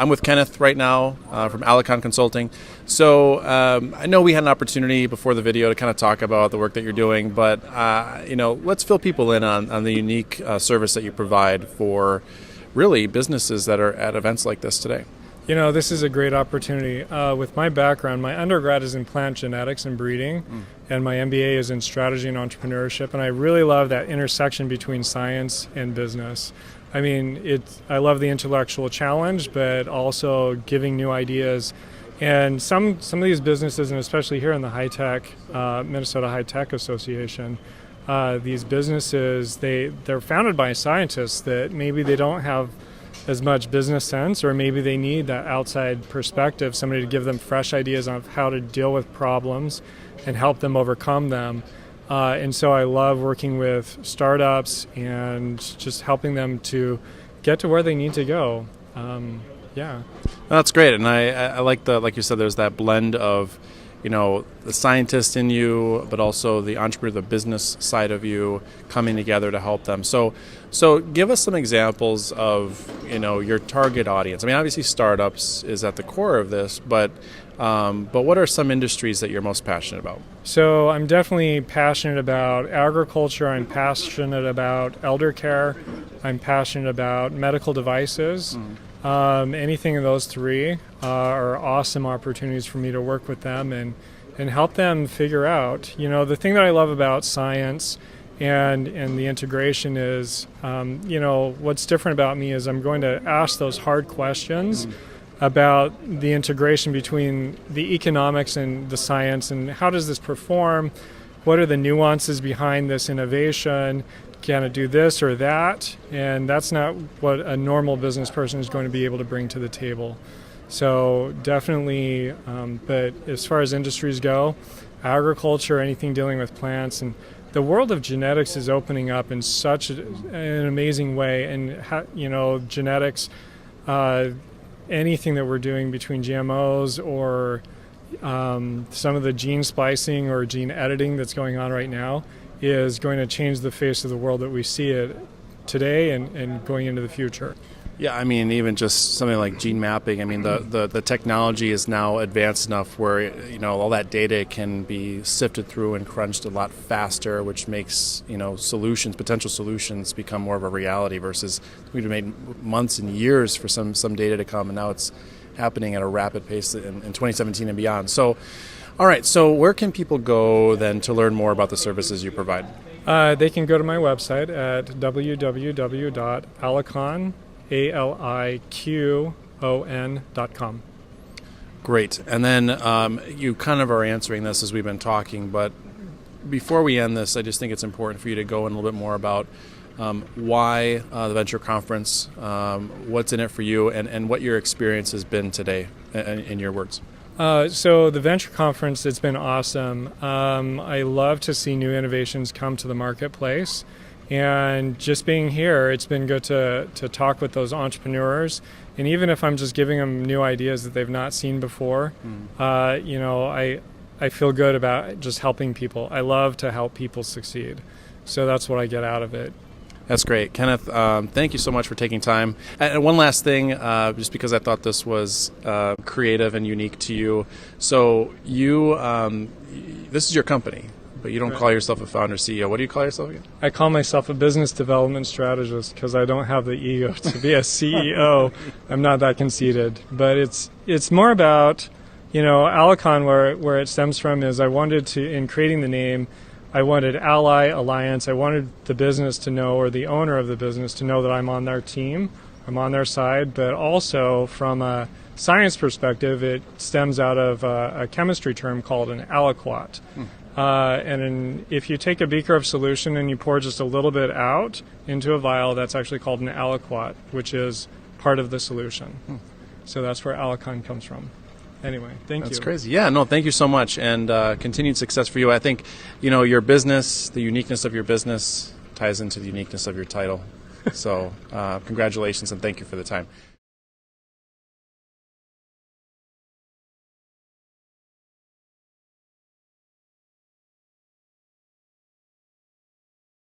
I'm with Kenneth right now from Aliqon Consulting. So I know we had an opportunity before the video to kind of talk about the work that you're doing, but let's fill people in on the unique service that you provide for really businesses that are at events like this today. You know, this is a great opportunity. With my background, my undergrad is in plant genetics and breeding, and my MBA is in strategy and entrepreneurship, and I really love that intersection between science and business. I mean, I love the intellectual challenge, but also giving new ideas. And some of these businesses, and especially here in the high-tech, Minnesota High-Tech Association, these businesses, they're founded by scientists that maybe they don't have as much business sense, or maybe they need that outside perspective, somebody to give them fresh ideas on how to deal with problems and help them overcome them. And so I love working with startups and just helping them to get to where they need to go. That's great, and I like like you said, there's that blend of the scientist in you, but also the entrepreneur, the business side of you coming together to help them. So give us some examples of your target audience. I mean, obviously startups is at the core of this, but what are some industries that you're most passionate about? So I'm definitely passionate about agriculture. I'm passionate about elder care. I'm passionate about medical devices. Anything in those three are awesome opportunities for me to work with them and help them figure out. The thing that I love about science and the integration is, what's different about me is I'm going to ask those hard questions about the integration between the economics and the science, and how does this perform? What are the nuances behind this innovation? Can it do this or that? And that's not what a normal business person is going to be able to bring to the table. So definitely, but as far as industries go, agriculture, anything dealing with plants, and the world of genetics is opening up in such an amazing way. And genetics, anything that we're doing between GMOs or some of the gene splicing or gene editing that's going on right now is going to change the face of the world that we see it today and going into the future. Yeah, I mean, even just something like gene mapping. I mean, the technology is now advanced enough where all that data can be sifted through and crunched a lot faster, which makes potential solutions become more of a reality. Versus we've made months and years for some data to come, and now it's happening at a rapid pace in 2017 and beyond. So, all right. So, where can people go then to learn more about the services you provide? They can go to my website at www.aliqon.com. Great. And then you kind of are answering this as we've been talking, but before we end this, I just think it's important for you to go in a little bit more about why the Venture Conference, what's in it for you, and what your experience has been today, in your words. So the Venture Conference, it's been awesome. I love to see new innovations come to the marketplace. And just being here, it's been good to talk with those entrepreneurs. And even if I'm just giving them new ideas that they've not seen before, I feel good about just helping people. I love to help people succeed. So that's what I get out of it. That's great. Kenneth, thank you so much for taking time. And one last thing, just because I thought this was creative and unique to you. So this is your company, but you don't call yourself a founder CEO. What do you call yourself again? I call myself a business development strategist because I don't have the ego to be a CEO. I'm not that conceited. But it's more about, Aliqon, where it stems from is I wanted to, in creating the name, I wanted ally, alliance. I wanted the business to know, or the owner of the business to know that I'm on their team, I'm on their side, but also from a science perspective, it stems out of a chemistry term called an aliquot. If you take a beaker of solution and you pour just a little bit out into a vial, that's actually called an aliquot, which is part of the solution. So that's where Aliqon comes from. Anyway, thank you. That's crazy. Yeah, no, thank you so much, and continued success for you. I think, your business, the uniqueness of your business ties into the uniqueness of your title. So congratulations, and thank you for the time.